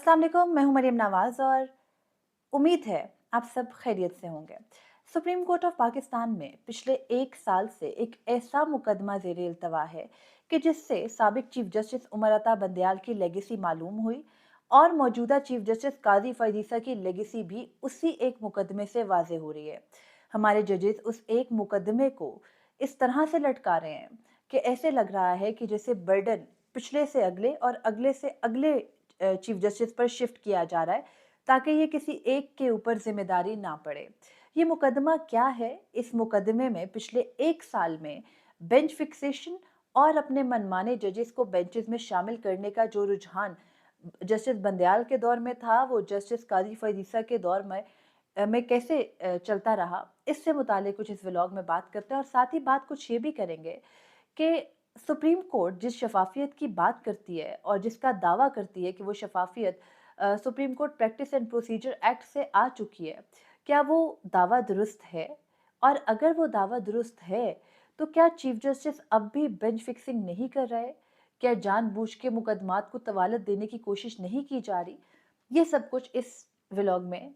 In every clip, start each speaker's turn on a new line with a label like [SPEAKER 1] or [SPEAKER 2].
[SPEAKER 1] अस्सलाम वालेकुम, मैं हूँ मरियम नवाज़ और उम्मीद है आप सब खैरियत से होंगे। सुप्रीम कोर्ट ऑफ पाकिस्तान में पिछले 1 साल से एक ऐसा मुकदमा ज़ेरे इल्तवा है कि जिससे साबिक चीफ जस्टिस उमर अता बंदयाल की लेगेसी मालूम हुई और मौजूदा चीफ जस्टिस काजी फैज़ ईसा की लेगेसी भी उसी एक मुकदमे से वाज़े हो रही है। हमारे जजेस उस एक मुकदमे को इस तरह से लटका रहे हैं कि ऐसे लग रहा है कि जैसे बर्डन पिछले से अगले और अगले से अगले चीफ जस्टिस पर शिफ्ट किया जा रहा है ताकि ये किसी एक के ऊपर जिम्मेदारी ना पड़े। ये मुकदमा क्या है? इस मुकदमे में पिछले 1 साल में बेंच फिक्सेशन और अपने मनमाने जजेस को बेंचेस में शामिल करने का जो रुझान जस्टिस बंदयाल के दौर में था, वो जस्टिस काजी फैज़ ईसा के दौर में कैसे चलता रहा, इससे मुतालिक कुछ इस व्लॉग में बात करते हैं और साथ ही बात कुछ ये भी करेंगे कि सुप्रीम कोर्ट जिस शफाफियत की बात करती है और जिसका दावा करती है कि वो शफाफियत Supreme Court Practice and Procedure Act से आ चुकी है, क्या वो दावा दुरुस्त है? और अगर वो दावा दुरुस्त है, तो क्या चीफ जस्टिस अब भी बेंच फिक्सिंग नहीं कर रहे? क्या जानबूझ के मुकदमात को तवालत देने की कोशिश नहीं की जा रही? ये सब कुछ इस व्लॉग में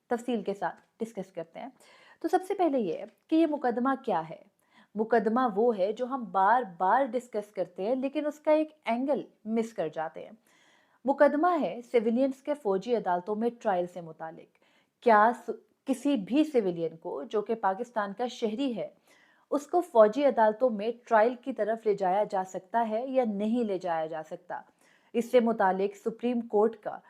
[SPEAKER 1] तफसील के साथ डिस्कस करते हैं। तो सबसे पहले ये कि ये मुकदमा क्या है? मुकदमा वो है जो हम बार बार डिस्कस करते हैं लेकिन उसका एक एंगल मिस कर जाते हैं। मुकदमा है सिविलियंस के फौजी अदालतों में ट्रायल से मुतालिक। क्या किसी भी सिविलियन को जो कि पाकिस्तान का शहरी है, उसको फौजी अदालतों में ट्रायल की तरफ ले जाया जा सकता है या नहीं ले जाया जा सकता? इससे मुतालिक सुप्रीम कोर्ट का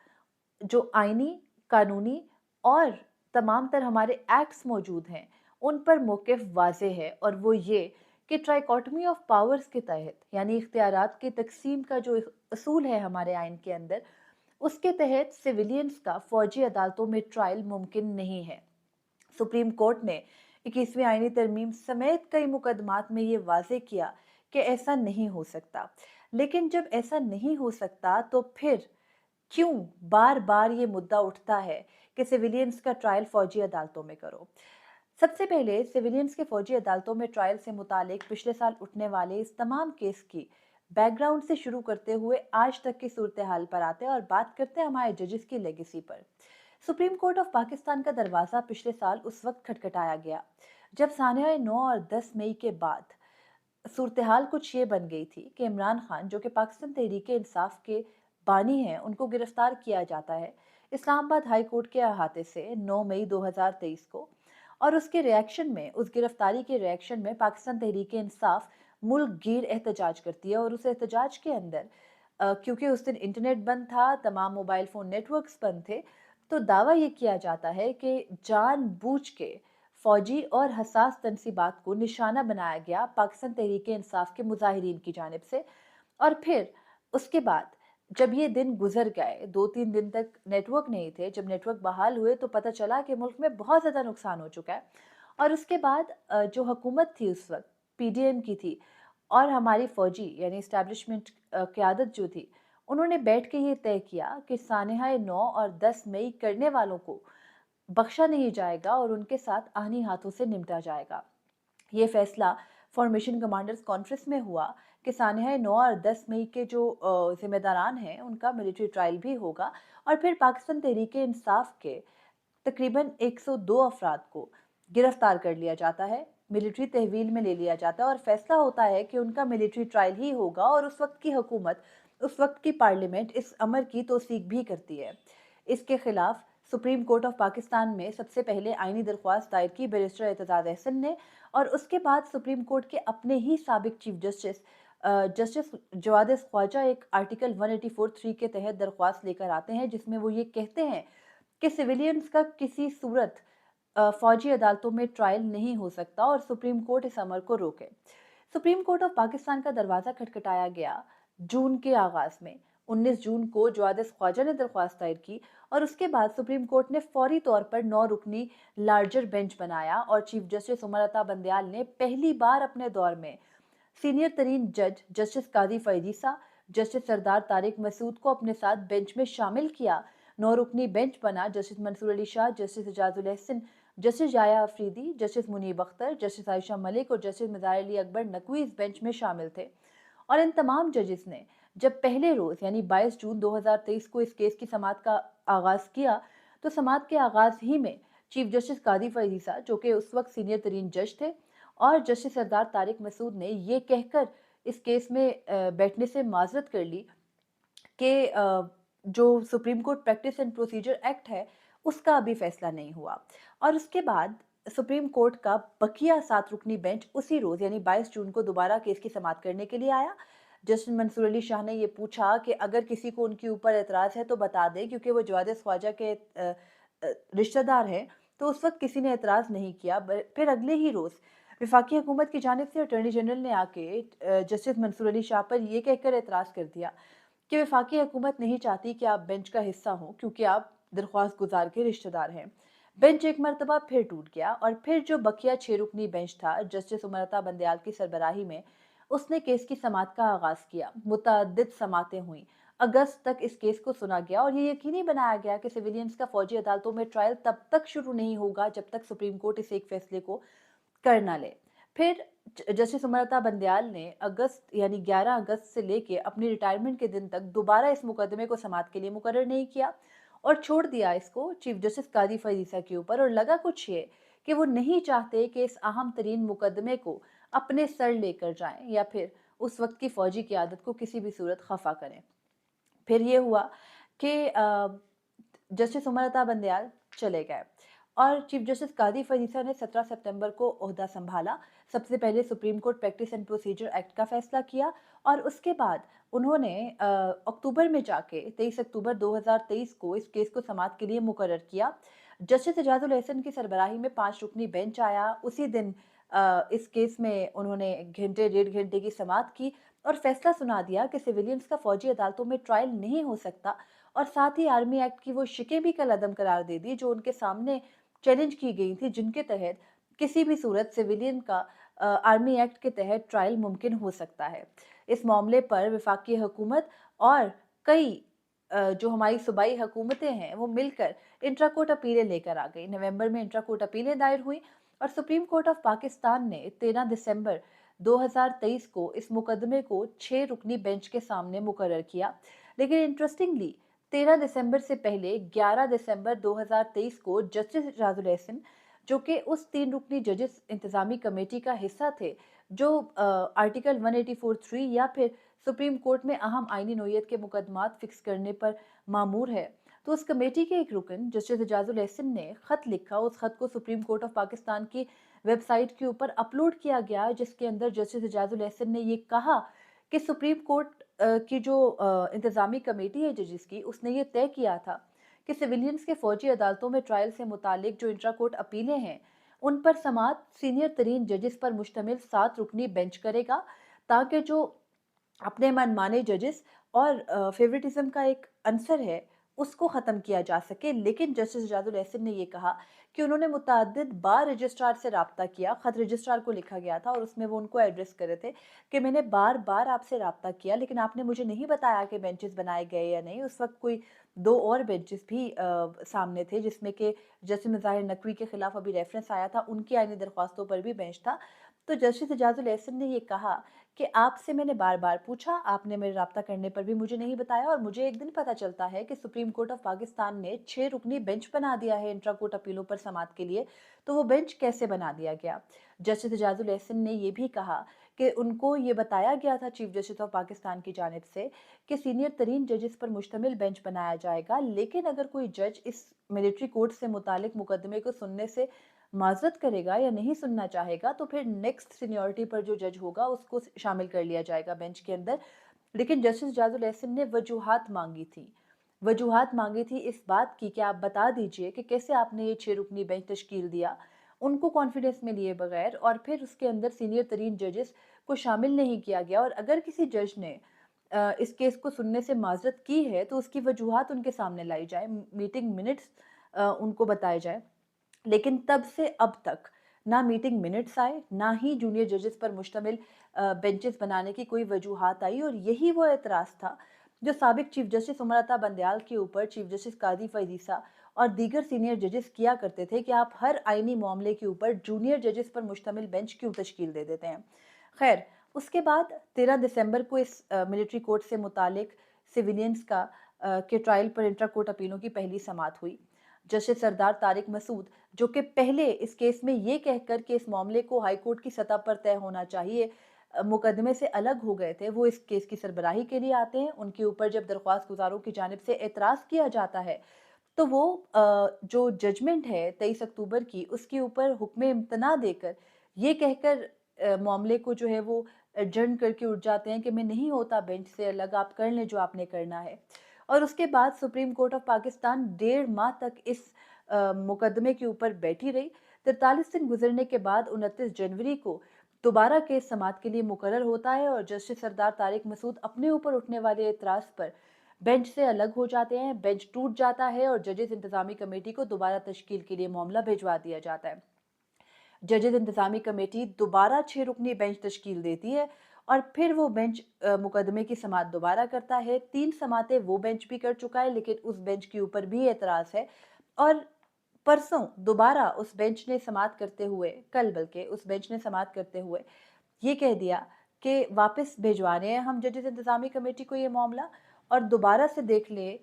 [SPEAKER 1] जो आईनी, कानूनी और तमाम तर हमारे एक्ट्स मौजूद हैं, उन पर मौक़िफ़ वाज़ेह है और वो ये कि ट्राइकोटमी ऑफ पावर्स के तहत यानी इख्तियारात की तक़सीम का जो असूल है हमारे आइन के अंदर, उसके तहत सिविलियंस का फ़ौजी अदालतों में ट्रायल मुमकिन नहीं है। सुप्रीम कोर्ट ने 21वीं आईनी तरमीम समेत कई मुकदमात में ये वाज़ेह किया कि ऐसा नहीं हो सकता। लेकिन जब ऐसा नहीं हो सकता तो फिर क्यों बार-बार ये मुद्दा उठता है कि सिविलियंस का ट्रायल फौजी अदालतों में करो? सबसे पहले सिविलियंस के फौजी अदालतों में ट्रायल से मुतालिक पिछले साल उठने वाले इस तमाम केस की बैकग्राउंड से शुरू करते हुए आज तक की सूरत हाल पर आते हैं और बात करते हैं हमारे जजेस की लेगेसी पर। सुप्रीम कोर्ट ऑफ पाकिस्तान का दरवाज़ा पिछले साल उस वक्त खटखटाया गया जब सानिया 9 और 10 मई के बाद सूरत हाल कुछ ये बन गई थी कि इमरान खान जो कि पाकिस्तान तहरीक इंसाफ के बानी हैं, उनको गिरफ्तार किया जाता है इस्लामाबाद हाई कोर्ट के अहाते से 9 मई 2023 को। और उसके रिएक्शन में, उस गिरफ्तारी के रिएक्शन में पाकिस्तान तहरीक इंसाफ मुल्क गिर एहतजाज करती है और उस एहतजाज के अंदर क्योंकि उस दिन इंटरनेट बंद था, तमाम मोबाइल फ़ोन नेटवर्क्स बंद थे, तो दावा ये किया जाता है कि जानबूझ के फौजी और हसास तनसीबात को निशाना बनाया गया पाकिस्तान तहरीक इंसाफ के मुजाहिरीन की जानिब से। और फिर उसके बाद जब ये दिन गुजर गए, 2-3 दिन तक नेटवर्क नहीं थे, जब नेटवर्क बहाल हुए तो पता चला कि मुल्क में बहुत ज़्यादा नुकसान हो चुका है। और उसके बाद जो हुकूमत थी उस वक्त पीडीएम की थी और हमारी फौजी यानी इस्टेब्लिशमेंट क़यादत जो थी, उन्होंने बैठ के ये तय किया कि सानहा 9 और 10 मई करने वालों को बख्शा नहीं जाएगा और उनके साथ आनी हाथों से निपटा जाएगा। ये फैसला फॉर्मेशन कमांडर्स कॉन्फ्रेंस में हुआ कि सानहा 9 और 10 मई के जो जिम्मेदारान हैं, उनका मिलिट्री ट्रायल भी होगा और फिर पाकिस्तान तहरीक इंसाफ के तकरीबन 102 अफराद को गिरफ्तार कर लिया जाता है, मिलिट्री तहवील में ले लिया जाता है और फैसला होता है कि उनका मिलिट्री ट्रायल ही होगा और उस वक्त की हुकूमत, उस वक्त की पार्लियामेंट इस अमर की तौसीक भी करती है। इसके खिलाफ सुप्रीम कोर्ट ऑफ पाकिस्तान में सबसे पहले आईनी दरख्वास्त दायर की बैरिस्टर एतजाज अहसन ने और उसके बाद सुप्रीम कोर्ट के अपने ही साबिक chief justice justice Jawad Khawaja एक आर्टिकल 184(3) के तहत दरख्वास्त लेकर आते हैं जिसमें वो ये कहते हैं कि सिविलियंस का किसी सूरत फौजी अदालतों में ट्रायल नहीं हो सकता और सुप्रीम कोर्ट इस अमर को रोके। सुप्रीम कोर्ट ऑफ पाकिस्तान का दरवाज़ा खटखटाया गया जून के आगाज़ में। 19 जून को जवाद ख्वाजा ने दरख्वास्त दायर की और उसके बाद सुप्रीम कोर्ट ने फौरी तौर पर 9 रुकनी लार्जर बेंच बनाया और चीफ जस्टिस उमर अता बंदयाल ने पहली बार अपने दौर में सीनियर तरीन जज जस्टिस काजी फैज़ ईसा, जस्टिस सरदार तारिक मसूद को अपने साथ बेंच में शामिल किया। 9 रुकनी बेंच बना justice Mansoor Ali Shah, justice Ijazul Ahsan, justice Yahya Afridi, justice Munib Akhtar, justice Ayesha Malik और जस्टिस मज़ार अली अकबर नकवी इस बेंच में शामिल थे। और इन तमाम जजेस ने जब पहले रोज यानी 22 जून 2023 को इस केस की समाअत का आगाज किया, तो समाअत के आगाज ही में चीफ जस्टिस कादी फैज ईसा, जो कि उस वक्त सीनियर तरीन जज थे, और जस्टिस सरदार तारिक मसूद ने ये कहकर इस केस में बैठने से माजरत कर ली कि जो supreme Court Practice and Procedure act है उसका अभी फैसला नहीं हुआ। और उसके बाद सुप्रीम कोर्ट का बकिया 7 रुकनी बेंच उसी रोज यानी 22 जून को दोबारा केस की समाअत करने के लिए आया। जस्टिस मंसूर अली शाह ने ये पूछा कि अगर किसी को उनके ऊपर एतराज है तो बता दें, क्योंकि वो जवाद ख्वाजा के रिश्तेदार हैं। तो उस वक्त किसी ने एतराज नहीं किया। फिर अगले ही रोज वफाकी हुकूमत की जानिब से अटॉर्नी जनरल ने आके जस्टिस मंसूर अली शाह पर यह कहकर एतराज कर दिया कि वफाकी हुकूमत नहीं चाहती कि आप बेंच का हिस्सा हों, क्योंकि आप दरख्वास्त गुजार के रिश्तेदार हैं। बेंच एक मरतबा फिर टूट गया और फिर जो बकिया 6 रुकनी बेंच था जस्टिस उमर बंदयाल की सरबराही में, उसने केस की समाअत का आगाज किया। मुतअद्दिद समातें हुई, अगस्त तक इस केस को सुना गया और ये यकीनी बनाया गया कि सिविलियंस का फौजी अदालतों में ट्रायल तब तक शुरू नहीं होगा जब तक सुप्रीम कोर्ट इस एक फैसले को कर ना ले। फिर जस्टिस उमर बंदयाल ने अगस्त यानी 11 अगस्त से लेके अपनी रिटायरमेंट के दिन तक दोबारा इस मुकदमे को समाअत के लिए मुकर्रर नहीं किया और छोड़ दिया इसको चीफ जस्टिस कादी फैज ईसा के ऊपर। और लगा कुछ ये कि वो नहीं चाहते कि इस अहम तरीन मुकदमे को अपने सर लेकर जाएं या फिर उस वक्त की फौजी क़यादत को किसी भी सूरत खफा करें। फिर ये हुआ कि जस्टिस उमर बंदयाल चले गए और चीफ जस्टिस कादी फैज ईसा ने 17 सितंबर को ओहदा संभाला। सबसे पहले supreme Court Practice and Procedure act का फैसला किया और उसके बाद उन्होंने अक्टूबर में जाके 23 अक्टूबर 2023 को इस केस को समाअत के लिए मुकर्रर किया। जस्टिस एजाजुल एहसन की सरबराही में 5 रुकनी बेंच आया। उसी दिन इस केस में उन्होंने घंटे 1.5 घंटे की समाअत की और फैसला सुना दिया कि सिविलियंस का फौजी अदालतों में ट्रायल नहीं हो सकता, और साथ ही आर्मी एक्ट की वो शिकें भी कल अदम करार दे दी जो उनके सामने चैलेंज की गई थी, जिनके तहत किसी भी सूरत सिविलियन का आर्मी एक्ट के तहत ट्रायल मुमकिन हो सकता है। इस मामले पर वफाकी हुकूमत और कई जो हमारी सूबाई हुकूमतें हैं वो मिलकर इंट्रा कोर्ट अपीलें लेकर आ गई। नवंबर में इंट्रा कोर्ट अपीलें दायर हुई और सुप्रीम कोर्ट ऑफ पाकिस्तान ने 13 दिसंबर 2023 को इस मुकदमे को 6 रुकनी बेंच के सामने मुकर्रर किया। लेकिन इंटरेस्टिंगली 13 दिसंबर से पहले 11 दिसंबर 2023 को जस्टिस एजाजुल एहसन, जो कि उस 3 रुकनी जजेस इंतजामी कमेटी का हिस्सा थे जो आर्टिकल 184(3) या फिर सुप्रीम कोर्ट में अहम आईनी नोयत के मुकदमात फिक्स करने पर मामूर है, तो उस कमेटी के एक रुकन जस्टिस एजाजुल एहसन ने खत लिखा। उस खत को सुप्रीम कोर्ट ऑफ पाकिस्तान की वेबसाइट के ऊपर अपलोड किया गया, जिसके अंदर जस्टिस एजाजुल एहसन ने ये कहा कि सुप्रीम कोर्ट की जो इंतजामी कमेटी है जजेस की, उसने ये तय किया था कि सिविलियंस के फौजी अदालतों में ट्रायल से मुतालिक जो इंट्रा कोर्ट अपीलें हैं उन पर समाअत सीनियर तरीन जजेस पर मुश्तमिल 7 रुकनी बेंच करेगा, ताकि जो अपने मनमाने जजेस और फेवरेटिज्म का एक अंसर है उसको ख़त्म किया जा सके। लेकिन जस्टिस एजाजुल एहसन ने ये कहा कि उन्होंने मुतअद्दिद बार रजिस्ट्रार से रब्ता किया। ख़त रजिस्ट्रार को लिखा गया था और उसमें वो उनको एड्रेस कर रहे थे कि मैंने बार बार आपसे रब्ता किया, लेकिन आपने मुझे नहीं बताया कि बेंचेस बनाए गए या नहीं। उस वक्त कोई 2 और बेंचेस भी सामने थे, जिसमें कि जस्टिस मुज़ाहिर नकवी के खिलाफ अभी रेफरेंस आया था, उनकी आईनी दरख्वास्तों पर भी बेंच था। तो जस्टिस एजाजुल एहसन ने ये कहा कि आपसे मैंने बार बार पूछा, आपने मेरे रब्ता करने पर भी मुझे नहीं बताया, और मुझे एक दिन पता चलता है कि सुप्रीम कोर्ट ऑफ पाकिस्तान ने 6 रुकनी बेंच बना दिया है इंट्रा कोर्ट अपीलों पर समाअत के लिए, तो वो बेंच कैसे बना दिया गया। जस्टिस एजाजुल एहसन ने ये भी कहा कि उनको ये बताया गया था चीफ जस्टिस ऑफ पाकिस्तान की जानिब से कि सीनियर तरीन जजेस पर मुश्तमिल बेंच बनाया जाएगा, लेकिन अगर कोई जज इस मिलिट्री कोर्ट से मुतालिक मुकदमे को सुनने से माजरत करेगा या नहीं सुनना चाहेगा, तो फिर नेक्स्ट सीनियरिटी पर जो जज होगा उसको शामिल कर लिया जाएगा बेंच के अंदर। लेकिन जस्टिस एजाजुल एहसन ने वजूहात मांगी थी। वजूहात मांगी थी इस बात की कि आप बता दीजिए कि कैसे आपने ये 6 रुकनी बेंच तश्कील दिया, उनको कॉन्फिडेंस में लिए बगैर, और फिर उसके अंदर सीनियर तरीन जजेस को शामिल नहीं किया गया। और अगर किसी जज ने इस केस को सुनने से माजरत की है तो उसकी वजूहात उनके सामने लाई जाए, मीटिंग मिनट्स उनको बताए जाए। लेकिन तब से अब तक ना मीटिंग मिनट्स आए, ना ही जूनियर जजेस पर मुश्तमिल बेंचेस बनाने की कोई वजूहात आई। और यही वो एतराज़ था जो साबिक चीफ जस्टिस उमर अता बंदयाल के ऊपर चीफ जस्टिस कादी फैज ईसा और दीगर सीनियर जजेस किया करते थे कि आप हर आईनी मामले के ऊपर जूनियर जजेस पर मुश्तमिल बेंच क्यों तश्कील दे देते हैं। खैर, اس کے بعد 13 دسمبر کو اس ملٹری کورٹ سے متعلق سیویلینز کے ٹرائل پر انٹرا کورٹ اپیلوں کی پہلی سماعت ہوئی۔ جسٹس سردار طارق مسعود، جو کہ پہلے اس کیس میں یہ کہہ کر کہ اس معاملے کو ہائی کورٹ کی سطح پر طے ہونا چاہیے مقدمے سے الگ ہو گئے تھے، وہ اس کیس کی سربراہی کے لیے آتے ہیں۔ ان کے اوپر جب درخواست گزاروں کی جانب سے اعتراض کیا جاتا ہے تو وہ جو ججمنٹ ہے 23 اکتوبر کی، اس کے اوپر حکم امتناع دے کر یہ کہہ کر معاملے کو جو ہے وہ ایڈجرن کر کے اٹھ جاتے ہیں کہ میں نہیں ہوتا بینچ سے الگ، آپ کر لیں جو آپ نے کرنا ہے۔ اور اس کے بعد سپریم کورٹ آف پاکستان 1.5 ماہ تک اس مقدمے کے اوپر بیٹھی رہی۔ 43 دن گزرنے کے بعد 29 جنوری کو دوبارہ کیس سماعت کے لیے مقرر ہوتا ہے اور جسٹس سردار طارق مسعود اپنے اوپر اٹھنے والے اعتراض پر بینچ سے الگ ہو جاتے ہیں، بینچ ٹوٹ جاتا ہے اور ججز انتظامی کمیٹی کو دوبارہ تشکیل کے لیے معاملہ بھیجوا دیا جاتا ہے۔ ججز انتظامی کمیٹی دوبارہ 6 رکنی بینچ تشکیل دیتی ہے اور پھر وہ بینچ مقدمے کی سماعت دوبارہ کرتا ہے۔ 3 سماعتیں وہ بینچ بھی کر چکا ہے، لیکن اس بینچ کے اوپر بھی اعتراض ہے اور پرسوں دوبارہ اس بینچ نے سماعت کرتے ہوئے، کل بلکہ اس بینچ نے سماعت کرتے ہوئے یہ کہہ دیا کہ واپس بھیجوا رہے ہیں ہم ججز انتظامی کمیٹی کو یہ معاملہ، اور دوبارہ سے دیکھ لے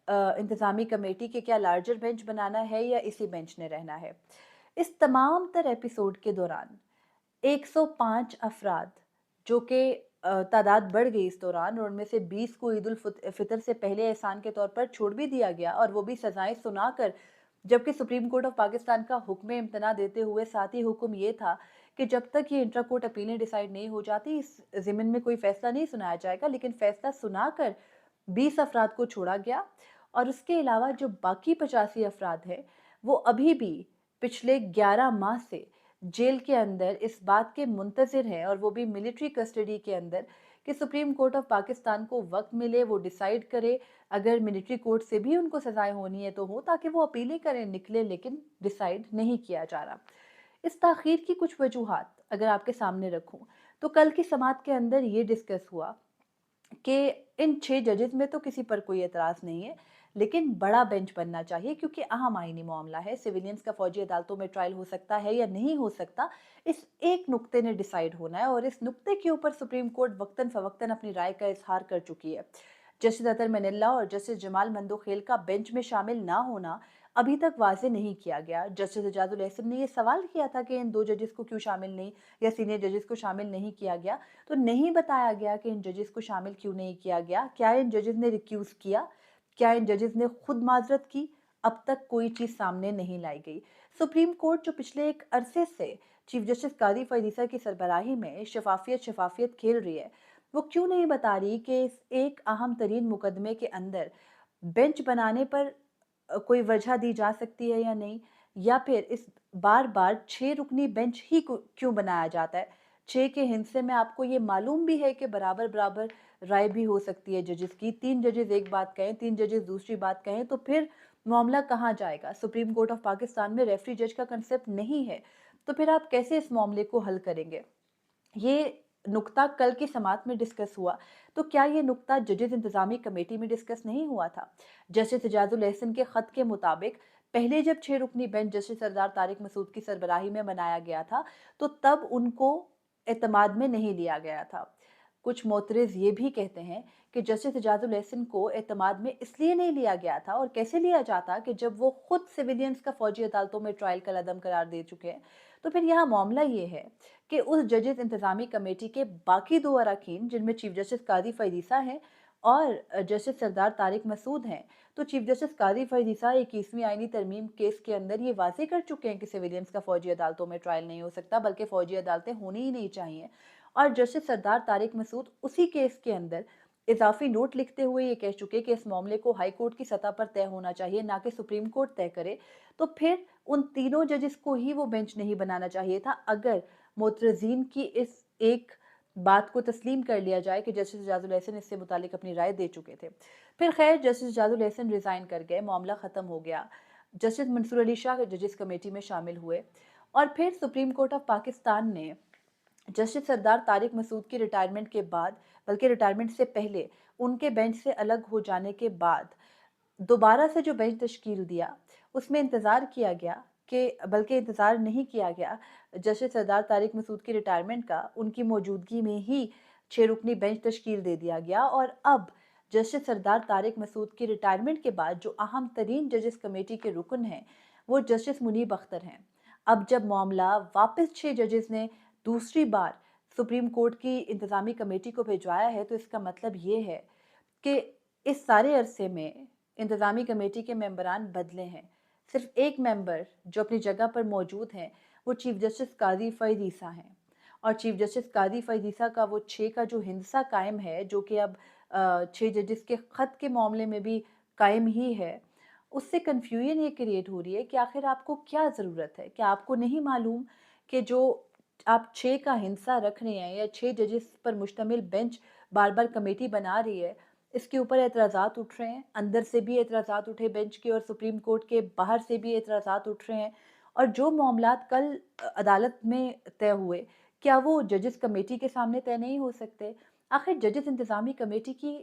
[SPEAKER 1] انتظامی کمیٹی کے کیا لارجر بینچ بنانا ہے یا اسی بینچ نے رہنا ہے۔ اس تمام تر ایپیسوڈ کے دوران 105 افراد، جو کہ تعداد بڑھ گئی اس دوران، اور ان میں سے 20 کو عید الفطر سے پہلے احسان کے طور پر چھوڑ بھی دیا گیا اور وہ بھی سزائیں سنا کر، جبکہ سپریم کورٹ آف پاکستان کا حکم امتناع دیتے ہوئے ساتھی حکم یہ تھا کہ جب تک یہ انٹرا کورٹ اپیلیں ڈیسائیڈ نہیں ہو جاتی اس ضمن میں کوئی فیصلہ نہیں سنایا جائے گا، لیکن فیصلہ سنا کر 20 افراد کو چھوڑا گیا۔ اور اس کے علاوہ جو باقی 85 افراد ہیں وہ ابھی بھی پچھلے 11 ماہ سے جیل کے اندر اس بات کے منتظر ہیں، اور وہ بھی ملٹری کسٹڈی کے اندر، کہ سپریم کورٹ آف پاکستان کو وقت ملے، وہ ڈیسائیڈ کرے، اگر ملٹری کورٹ سے بھی ان کو سزائیں ہونی ہے تو ہو، تاکہ وہ اپیلیں کریں نکلے، لیکن ڈیسائیڈ نہیں کیا جا رہا۔ اس تاخیر کی کچھ وجوہات اگر آپ کے سامنے رکھوں تو کل کی سماعت کے اندر یہ ڈسکس ہوا کہ ان 6 ججز میں تو کسی پر کوئی اعتراض نہیں ہے، لیکن بڑا بینچ بننا چاہیے کیونکہ اہم آئینی معاملہ ہے، سیویلینز کا فوجی عدالتوں میں ٹرائل ہو سکتا ہے یا نہیں ہو سکتا، اس ایک نقطے نے ڈیسائیڈ ہونا ہے، اور اس نقطے کے اوپر سپریم کورٹ وقتاً فوقتاً اپنی رائے کا اظہار کر چکی ہے۔ جسٹس اطہر منلہ اور جسٹس جمال مندوخیل کا بینچ میں شامل نہ ہونا ابھی تک واضح نہیں کیا گیا۔ جسٹس اعجاز الاحسن نے یہ سوال کیا تھا کہ ان 2 ججز کو کیوں شامل نہیں یا سینئر ججز کو شامل نہیں کیا گیا، تو نہیں بتایا گیا کہ ان ججز کو شامل کیوں نہیں کیا گیا، کیا ان ججز نے ریکیوز کیا، کیا ان ججز نے خود معذرت کی، اب تک کوئی چیز سامنے نہیں لائی گئی۔ سپریم کورٹ جو پچھلے ایک عرصے سے چیف جسٹس قاضی فائز عیسیٰ کی سربراہی میں شفافیت کھیل رہی ہے، وہ کیوں نہیں بتا رہی کہ اس ایک اہم ترین مقدمے کے اندر بینچ بنانے پر کوئی وجہ دی جا سکتی ہے یا نہیں، یا پھر اس بار بار 6 رکنی بینچ ہی کیوں بنایا جاتا ہے۔ 6 کے ہندسے میں آپ کو یہ معلوم بھی ہے کہ برابر برابر رائے بھی ہو سکتی ہے ججز کی، 3 ججز ایک بات کہیں، 3 ججز دوسری بات کہیں، تو پھر معاملہ کہاں جائے گا؟ سپریم کورٹ آف پاکستان میں ریفری جج کا کنسپٹ نہیں ہے، تو پھر آپ کیسے اس معاملے کو حل کریں گے؟ یہ نقطہ کل کی سماعت میں ڈسکس ہوا، تو کیا یہ نقطہ ججز انتظامی کمیٹی میں ڈسکس نہیں ہوا تھا؟ جسٹس اعجاز الاحسن کے خط کے مطابق پہلے جب 6 رکنی بینچ جسٹس سردار طارق مسعود کی سربراہی میں بنایا گیا تھا تو تب ان کو اعتماد میں نہیں لیا گیا تھا۔ کچھ معترض یہ بھی کہتے ہیں کہ جسٹس اعجاز الاحسن کو اعتماد میں اس لیے نہیں لیا گیا تھا، اور کیسے لیا جاتا کہ جب وہ خود سیویلینز کا فوجی عدالتوں میں ٹرائل کا عدم قرار دے چکے ہیں۔ تو پھر یہاں معاملہ یہ ہے کہ اس ججز انتظامی کمیٹی کے باقی 2 اراکین، جن میں چیف جسٹس قاضی فائز عیسیٰ ہیں اور جسٹس سردار طارق مسعود ہیں، تو چیف جسٹس قاضی فائز عیسیٰ 21ویں آئینی ترمیم کیس کے اندر یہ واضح کر چکے ہیں کہ سیویلینز کا فوجی عدالتوں میں ٹرائل نہیں ہو سکتا، بلکہ فوجی عدالتیں ہونی ہی نہیں چاہیے۔ اور جسٹس سردار طارق مسعود اسی کیس کے اندر اضافی نوٹ لکھتے ہوئے یہ کہہ چکے کہ اس معاملے کو ہائی کورٹ کی سطح پر طے ہونا چاہیے، نہ کہ سپریم کورٹ طے کرے، تو پھر ان تینوں ججز کو ہی وہ بینچ نہیں بنانا چاہیے تھا اگر معترضین کی اس ایک بات کو تسلیم کر لیا جائے کہ جسٹس اعجاز الاحسن اس سے متعلق اپنی رائے دے چکے تھے۔ پھر خیر جسٹس اعجاز الاحسن ریزائن کر گئے، معاملہ ختم ہو گیا، جسٹس منصور علی شاہ ججز کمیٹی میں شامل ہوئے، اور پھر سپریم کورٹ آف پاکستان نے جسٹس سردار طارق مسعود کی ریٹائرمنٹ کے بعد، بلکہ ریٹائرمنٹ سے پہلے ان کے بینچ سے الگ ہو جانے کے بعد دوبارہ سے جو بینچ تشکیل دیا، اس میں انتظار کیا گیا کہ بلکہ انتظار نہیں کیا گیا جسٹس سردار طارق مسعود کی ریٹائرمنٹ کا، ان کی موجودگی میں ہی 6 رکنی بینچ تشکیل دے دیا گیا، اور اب جسٹس سردار طارق مسعود کی ریٹائرمنٹ کے بعد جو اہم ترین ججز کمیٹی کے رکن ہیں وہ جسٹس منیب اختر ہیں۔ اب جب معاملہ واپس 6 ججز نے دوسری بار سپریم کورٹ کی انتظامی کمیٹی کو بھیجوایا ہے، تو اس کا مطلب یہ ہے کہ اس سارے عرصے میں انتظامی کمیٹی کے ممبران بدلے ہیں۔ صرف ایک ممبر جو اپنی جگہ پر موجود ہیں وہ چیف جسٹس قاضی فیض عیسیٰ ہیں، اور چیف جسٹس قاضی فیض عیسیٰ کا وہ 6 کا جو ہندسہ قائم ہے، جو کہ اب 6 ججز کے خط کے معاملے میں بھی قائم ہی ہے، اس سے کنفیوژن یہ کریٹ ہو رہی ہے کہ آخر آپ کو کیا ضرورت ہے؟ کیا آپ کو نہیں معلوم کہ جو آپ 6 کا ہندسہ رکھ رہے ہیں یا 6 ججز پر مشتمل بینچ بار بار کمیٹی بنا رہی ہے، اس کے اوپر اعتراضات اٹھ رہے ہیں، اندر سے بھی اعتراضات اٹھے بینچ کے اور سپریم کورٹ کے باہر سے بھی اعتراضات اٹھ رہے ہیں، اور جو معاملات کل عدالت میں طے ہوئے کیا وہ ججز کمیٹی کے سامنے طے نہیں ہو سکتے؟ آخر ججز انتظامی کمیٹی کی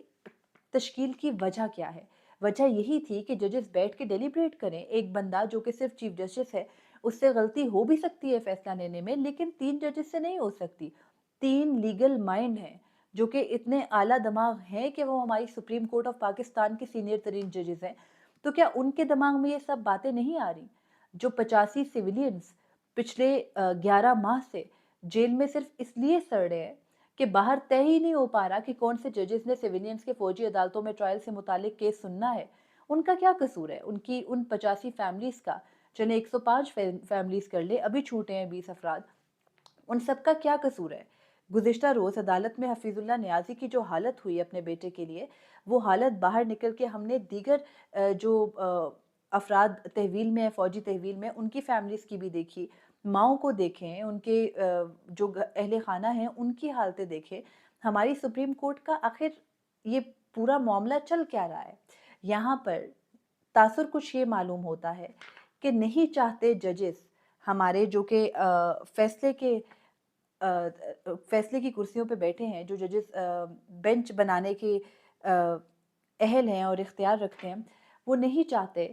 [SPEAKER 1] تشکیل کی وجہ کیا ہے؟ وجہ یہی تھی کہ ججز بیٹھ کے ڈیلیبریٹ کریں۔ ایک بندہ جو کہ صرف چیف جسٹس ہے، اس سے غلطی ہو بھی سکتی ہے فیصلہ لینے میں، لیکن 3 ججز سے نہیں ہو سکتی۔ 3 لیگل مائنڈ ہیں جو کہ اتنے اعلیٰ دماغ ہیں کہ وہ ہماری سپریم کورٹ آف پاکستان کی سینئر ترین ججز ہیں، تو کیا ان کے دماغ میں یہ سب باتیں نہیں آ رہی؟ جو 85 سیویلینز پچھلے 11 ماہ سے جیل میں صرف اس لیے سڑ رہے ہیں کہ باہر طے ہی نہیں ہو پا رہا کہ کون سے ججز نے سیویلینز کے فوجی عدالتوں میں ٹرائل سے متعلق کیس سننا ہے، ان کا کیا قصور ہے؟ ان کی ان 85 فیملیز کا، جنہیں 105 فیملیز کر لے، ابھی چھوٹے ہیں 20 افراد، ان سب کا کیا قصور ہے؟ گزشتہ روز عدالت میں حفیظ اللہ نیازی کی جو حالت ہوئی اپنے بیٹے کے لیے، وہ حالت باہر نکل کے ہم نے دیگر جو افراد تحویل میں فوجی تحویل میں ان کی فیملیز کی بھی دیکھی، ماؤں کو دیکھیں، ان کے جو اہل خانہ ہیں ان کی حالتیں دیکھیں۔ ہماری سپریم کورٹ کا آخر یہ پورا معاملہ چل کیا رہا ہے؟ یہاں پر تاثر کچھ یہ معلوم ہوتا ہے کہ نہیں چاہتے ججز ہمارے جو کہ فیصلے کی کرسیوں پہ بیٹھے ہیں، جو ججز بینچ بنانے کے اہل ہیں اور اختیار رکھتے ہیں، وہ نہیں چاہتے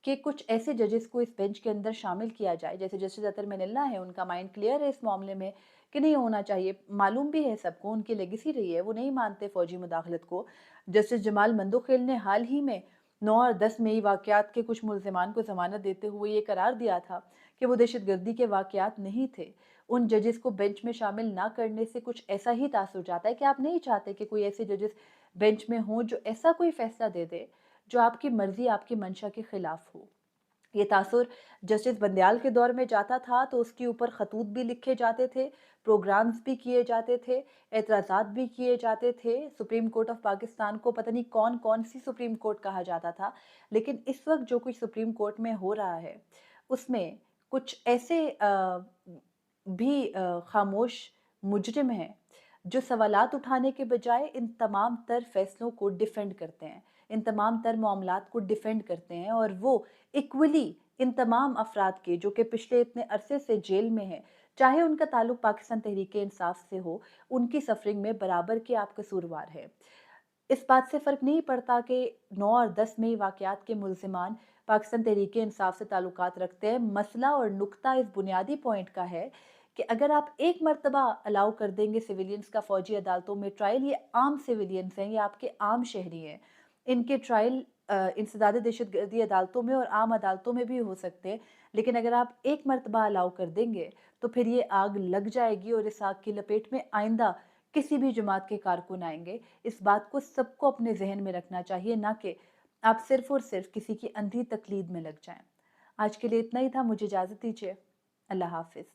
[SPEAKER 1] کہ کچھ ایسے ججز کو اس بینچ کے اندر شامل کیا جائے، جیسے جسٹس اطہر من اللہ ہے، ان کا مائنڈ کلیئر ہے اس معاملے میں کہ نہیں ہونا چاہیے، معلوم بھی ہے سب کو، ان کی لیگیسی رہی ہے، وہ نہیں مانتے فوجی مداخلت کو۔ جسٹس جمال مندوخیل نے حال ہی میں 9 اور 10 مئی واقعات کے کچھ ملزمان کو ضمانت دیتے ہوئے یہ قرار دیا تھا کہ وہ دہشت گردی کے واقعات نہیں تھے۔ ان ججز کو بینچ میں شامل نہ کرنے سے کچھ ایسا ہی تاثر جاتا ہے کہ آپ نہیں چاہتے کہ کوئی ایسے ججز بینچ میں ہوں جو ایسا کوئی فیصلہ دے دے جو آپ کی مرضی، آپ کی منشا کے خلاف ہو۔ یہ تاثر جسٹس بندیال کے دور میں جاتا تھا تو اس کے اوپر خطوط بھی لکھے جاتے تھے، پروگرامز بھی کیے جاتے تھے، اعتراضات بھی کیے جاتے تھے، سپریم کورٹ آف پاکستان کو پتہ نہیں کون کون سی سپریم کورٹ کہا جاتا تھا، لیکن اس وقت جو کچھ سپریم کورٹ میں ہو رہا ہے اس میں کچھ ایسے بھی خاموش مجرم ہیں جو سوالات اٹھانے کے بجائے ان تمام تر فیصلوں کو ڈیفینڈ کرتے ہیں، ان تمام تر معاملات کو ڈیفینڈ کرتے ہیں، اور وہ ایکولی ان تمام افراد کے جو کہ پچھلے اتنے عرصے سے جیل میں ہیں، چاہے ان کا تعلق پاکستان تحریک انصاف سے ہو، ان کی سفرنگ میں برابر کے آپ قصوروار ہے۔ اس بات سے فرق نہیں پڑتا کہ 9 اور 10 مئی واقعات کے ملزمان پاکستان تحریک انصاف سے تعلقات رکھتے ہیں۔ مسئلہ اور نقطہ اس بنیادی پوائنٹ کا ہے کہ اگر آپ ایک مرتبہ الاؤ کر دیں گے سیویلینز کا فوجی عدالتوں میں ٹرائل، یہ عام سیویلینز ہیں، یہ آپ کے عام شہری ہیں، ان کے ٹرائل انسداد دہشت گردی عدالتوں میں اور عام عدالتوں میں بھی ہو سکتے ہیں، لیکن اگر آپ ایک مرتبہ الاؤ کر دیں گے تو پھر یہ آگ لگ جائے گی، اور اس آگ کی لپیٹ میں آئندہ کسی بھی جماعت کے کارکن آئیں گے۔ اس بات کو سب کو اپنے ذہن میں رکھنا چاہیے، نہ کہ آپ صرف اور صرف کسی کی اندھی تقلید میں لگ جائیں۔ آج کے لیے اتنا ہی تھا، مجھے اجازت دیجیے، اللہ حافظ۔